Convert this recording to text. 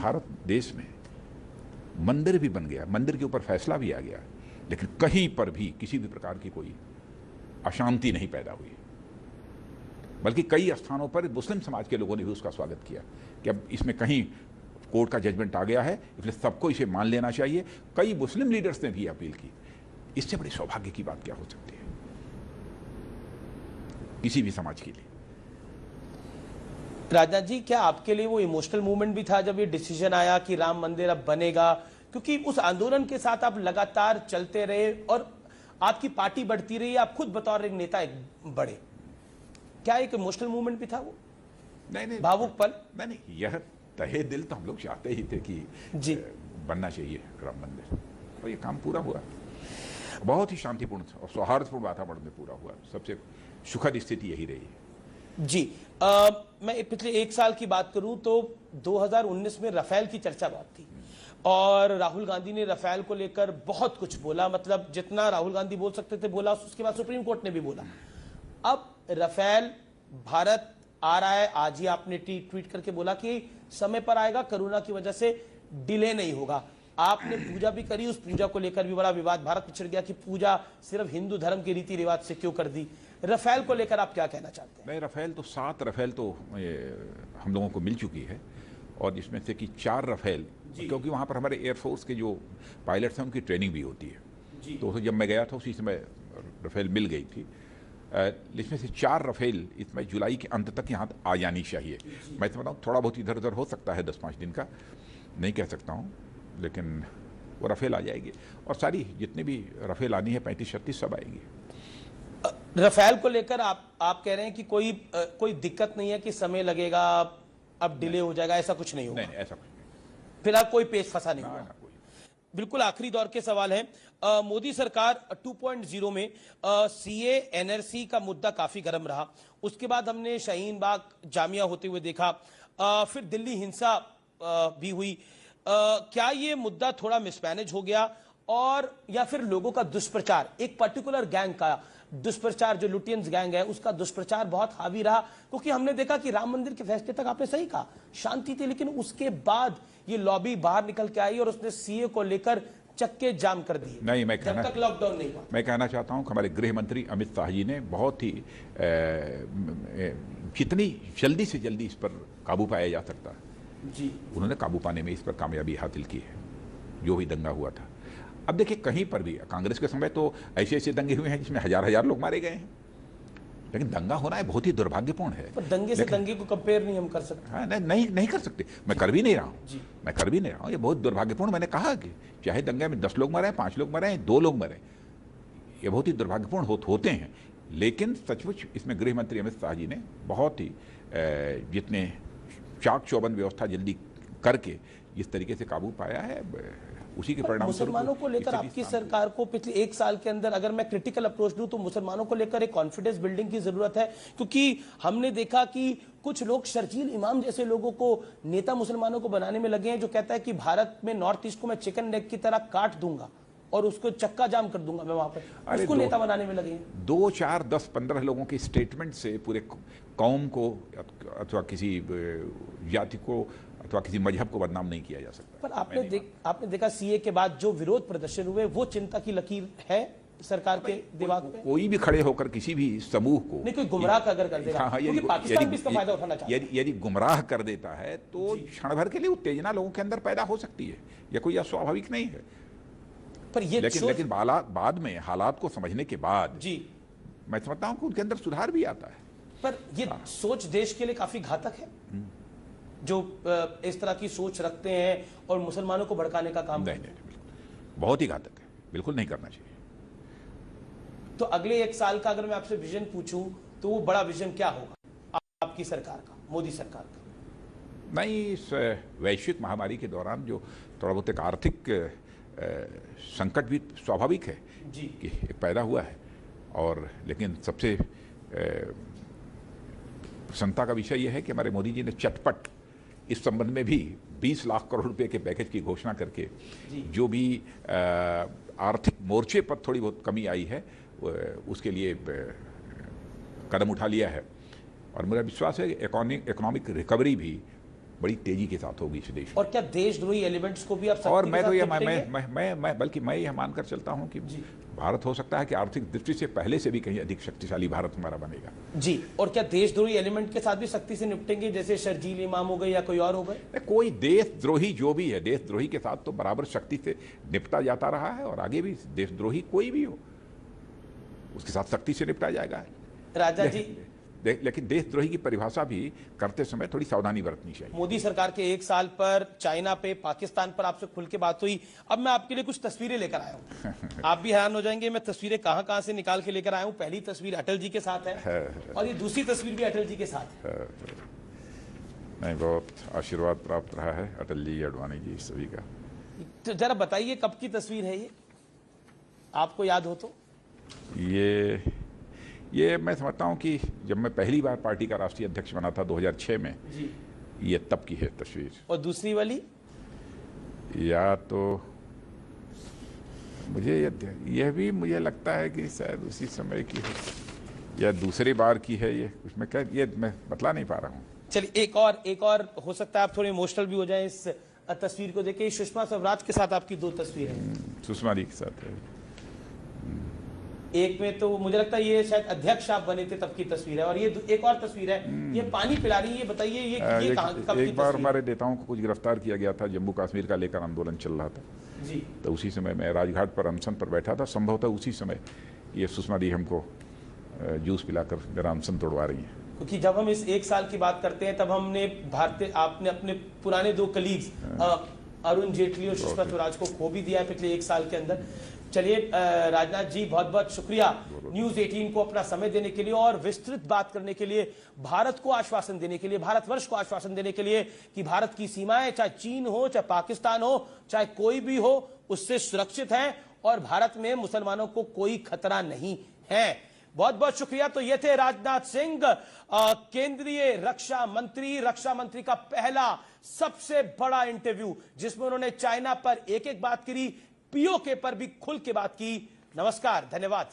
भारत देश में मंदिर भी बन गया, मंदिर के ऊपर फैसला भी आ गया, लेकिन कहीं पर भी किसी भी प्रकार की कोई अशांति नहीं पैदा हुई। बल्कि कई स्थानों पर मुस्लिम समाज के लोगों ने भी उसका स्वागत किया कि अब इसमें कहीं कोर्ट का जजमेंट आ गया है, इसलिए सबको इसे मान लेना चाहिए। कई मुस्लिम लीडर्स ने भी अपील की। इससे बड़ी सौभाग्य की बात क्या हो सकती है किसी भी समाज के लिए। राजनाथ जी, क्या आपके लिए वो इमोशनल मूवमेंट भी था जब ये डिसीजन आया कि राम मंदिर अब बनेगा? क्योंकि उस आंदोलन के साथ आप लगातार चलते रहे और आपकी पार्टी बढ़ती रही, आप खुद बतौर एक नेता एक बढ़े। क्या एक इमोशनल मूवमेंट भी था वो? नहीं, भावुक पल? नहीं, यह तहे दिल तो हम लोग चाहते ही थे कि जी बनना चाहिए राम मंदिर, और ये काम पूरा हुआ। बहुत ही शांतिपूर्ण और सौहार्दपूर्ण वातावरण में पूरा हुआ। सबसे सुखद स्थिति यही रही है। जी मैं पिछले एक साल की बात करूं तो 2019 में राफेल की चर्चा बहुत थी और राहुल गांधी ने राफेल को लेकर बहुत कुछ बोला, मतलब जितना राहुल गांधी बोल सकते थे बोला। उसके बाद सुप्रीम कोर्ट ने भी बोला। अब राफेल भारत आ रहा है, आज ही आपने ट्वीट करके बोला कि समय पर आएगा, कोरोना की वजह से डिले नहीं होगा। आपने पूजा भी करी, उस पूजा को लेकर भी बड़ा विवाद भारत में छिड़ गया कि पूजा सिर्फ हिंदू धर्म के रीति रिवाज से क्यों कर दी। राफेल को लेकर आप क्या कहना चाहते हैं? नहीं, राफेल तो 7 राफेल तो हम लोगों को मिल चुकी है, और इसमें से कि 4 राफेल, क्योंकि वहाँ पर हमारे एयरफोर्स के जो पायलट्स हैं उनकी ट्रेनिंग भी होती है। तो जब मैं गया था उसी समय राफेल मिल गई थी। इसमें से 4 राफेल इसमें जुलाई के अंत तक यहाँ आ जानी चाहिए। मैं समझता हूँ थोड़ा बहुत इधर उधर हो सकता है, 10-5 दिन का, नहीं कह सकता हूँ, लेकिन वो राफेल आ जाएगी। और सारी जितनी भी राफेल आनी है 35-36 सब आएगी। राफेल को लेकर आप कह रहे हैं कि कोई दिक्कत नहीं है कि समय लगेगा, अब डिले हो जाएगा, ऐसा कुछ नहीं होगा? नहीं, ऐसा कुछ नहीं। फिलहाल कोई पेच फंसा नहीं हुआ। बिल्कुल आखिरी दौर के सवाल है। मोदी सरकार 2.0 में सीए एनआरसी का मुद्दा काफी गर्म रहा। उसके बाद हमने शाहीन बाग जामिया होते हुए देखा, फिर दिल्ली हिंसा भी हुई। क्या ये मुद्दा थोड़ा मिसमैनेज हो गया, और या फिर लोगों का दुष्प्रचार, एक पर्टिकुलर गैंग का दुष्प्रचार, जो लुटियंस गैंग है उसका दुष्प्रचार बहुत हावी रहा? क्योंकि हमने देखा कि राम मंदिर के फैसले तक आपने सही कहा शांति थी, लेकिन उसके बाद ये लॉबी बाहर निकल के आई और उसने सीए को लेकर चक्के जाम कर दिए। नहीं, जब तक लॉकडाउन नहीं हुआ। मैं कहना चाहता हूं कि हमारे गृह मंत्री अमित शाह जी ने बहुत ही जितनी जल्दी से जल्दी इस पर काबू पाया जा सकता है जी, उन्होंने काबू पाने में इस पर कामयाबी हासिल की है, जो भी दंगा हुआ था। अब देखिए, कहीं पर भी कांग्रेस के समय तो ऐसे ऐसे दंगे हुए हैं जिसमें हजार लोग मारे गए हैं, लेकिन दंगा होना है बहुत ही दुर्भाग्यपूर्ण है। पर दंगे से दंगे को कंपेयर नहीं हम कर सकते। हाँ, नहीं कर सकते। मैं कर भी नहीं रहा हूँ, ये बहुत दुर्भाग्यपूर्ण। मैंने कहा कि चाहे दंगे में 10 लोग मरे, 5 लोग मरे, 2 लोग मरे, ये बहुत ही दुर्भाग्यपूर्ण होते हैं। लेकिन सचमुच इसमें गृह मंत्री अमित शाह जी ने बहुत ही जितने चाक चौबंद व्यवस्था जल्दी करके जिस तरीके से काबू पाया है, उसी के परिणाम। मुसलमानों को लेकर आपकी सरकार को पिछले 1 साल के अंदर, अगर मैं क्रिटिकल अप्रोच दूं, तो मुसलमानों को लेकर एक कॉन्फिडेंस बिल्डिंग की जरूरत है। क्योंकि हमने देखा कि कुछ लोग शर्जील इमाम जैसे लोगों को नेता मुसलमानों को बनाने में लगे हैं, जो कहता है कि भारत में नॉर्थ ईस्ट को मैं चिकन नेक की तरह काट दूंगा और उसको चक्का जाम कर दूंगा मैं वहां पर, उसको नेता बनाने में लगे हैं। 2, 4, 10, 15 लोगों के स्टेटमेंट से पूरे कौम को अथवा किसी जाति को अथवा किसी मजहब को बदनाम नहीं किया जा सकता। पर आपने देखा सीए के बाद जो विरोध प्रदर्शन हुए, वो चिंता की लकीर है सरकार के दिमाग में? कोई भी खड़े होकर किसी भी समूह को नहीं, कोई गुमराह अगर कर देगा, क्योंकि पाकिस्तान भी इसका फायदा उठाना चाहता है। यदि गुमराह कर देता है तो क्षण भर के लिए उत्तेजना लोगों के अंदर पैदा हो सकती है, यह कोई अस्वाभाविक नहीं है। पर ये लेकिन बाद में हालात को समझने के बाद जी, मैं समझता हूं कि उनके अंदर सुधार भी आता है। पर ये सोच देश के लिए काफी घातक है, जो इस तरह की सोच रखते हैं और मुसलमानों को भड़काने का काम। नहीं, बहुत ही घातक है, बिल्कुल नहीं करना चाहिए। तो अगले 1 साल का अगर मैं आपसे विजन पूछूं, तो वो बड़ा विजन क्या होगा आपकी सरकार का, मोदी सरकार का? नहीं, इस वैश्विक महामारी के दौरान जो थोड़ा बहुत एक आर्थिक संकट भी स्वाभाविक है जी, कि एक पैदा हुआ है, और लेकिन सबसे प्रसन्नता का विषय यह है कि हमारे मोदी जी ने चटपट इस संबंध में भी 20 लाख करोड़ रुपए के पैकेज की घोषणा करके जो भी आर्थिक मोर्चे पर थोड़ी बहुत कमी आई है उसके लिए कदम उठा लिया है। और मेरा विश्वास है कि इकोनॉमिक रिकवरी भी बड़ी तेजी के साथ होगी इस देश में। और क्या देशद्रोही एलिमेंट्स को भी आप और मैं तो ये निपटेंगे? मैं बल्कि मैं यह मानकर चलता हूं कि भारत हो सकता है कि आर्थिक दृष्टि से पहले से भी कहीं अधिक शक्तिशाली भारत हमारा बनेगा। जी, और क्या देशद्रोही एलिमेंट के साथ भी सख्ती से निपटेंगे, जैसे शर्जील इमाम हो गए या कोई और हो गए? कोई देशद्रोही जो भी है, देशद्रोही के साथ तो बराबर शक्ति से निपटा जाता रहा है और आगे भी देशद्रोही कोई भी हो उसके साथ सख्ती से निपटा जाएगा। राजा जी, लेकिन देशद्रोही की परिभाषा भी करते समय थोड़ी सावधानी बरतनी चाहिए। मोदी सरकार के 1 साल पर, चाइना पे, पाकिस्तान पर आपसे खुल के बात हुई। अब मैं आपके लिए कुछ तस्वीरें लेकर आया हूँ। आप भी हैरान हो जाएंगे, मैं तस्वीरें कहां से निकाल के लेकर आया हूँ। पहली तस्वीर अटल जी के साथ है और ये दूसरी तस्वीर भी अटल जी के साथ है। नहीं, बहुत आशीर्वाद प्राप्त रहा है अटल जी, अडवाणी जी, सभी का। तो जरा बताइए कब की तस्वीर है ये, आपको याद हो तो? ये मैं समझता हूँ कि जब मैं पहली बार पार्टी का राष्ट्रीय अध्यक्ष बना था 2006 में जी। ये तब की है तस्वीर। और दूसरी वाली? या तो मुझे यह भी मुझे लगता है कि शायद उसी समय की है या दूसरी बार की है। ये उसमें क्या, ये मैं बतला नहीं पा रहा हूँ। चलिए एक और हो सकता है आप थोड़े इमोशनल भी हो जाएं इस तस्वीर को देखिए। सुषमा स्वराज के साथ आपकी 2 तस्वीरें हैं। सुषमा जी के साथ है। एक में तो मुझे लगता है ये शायद अध्यक्ष आप बने थे तब की तस्वीर है, और ये एक और तस्वीर है, ये पानी पिला रही है। ये बताइए ये कहाँ, कब की? एक बार हमारे नेताओं को कुछ गिरफ्तार किया गया था, जम्मू कश्मीर का लेकर आंदोलन चल रहा था जी। तो उसी समय मैं राजघाट पर अनशन पर बैठा था। संभवतः उसी समय ये सुषमा जी हमको जूस पिलाकर मेरा अनशन तोड़वा रही हैं। क्योंकि जब हम इस 1 साल की बात करते हैं तब हमने आपने अपने पुराने 2 कलीग्स अरुण जेटली और सुषमा स्वराज को खो भी दिया है पिछले 1 साल के अंदर। चलिए राजनाथ जी, बहुत बहुत शुक्रिया न्यूज़ 18 को अपना समय देने के लिए और विस्तृत बात करने के लिए, भारत को आश्वासन देने के लिए, भारतवर्ष को आश्वासन देने के लिए कि भारत की सीमाएं चाहे चीन हो, चाहे पाकिस्तान हो, चाहे कोई भी हो, उससे सुरक्षित है और भारत में मुसलमानों को कोई खतरा नहीं है। बहुत बहुत शुक्रिया। तो ये थे राजनाथ सिंह, केंद्रीय रक्षा मंत्री का पहला सबसे बड़ा इंटरव्यू, जिसमें उन्होंने चाइना पर एक बात करी, पीओके पर भी खुल के बात की। नमस्कार, धन्यवाद।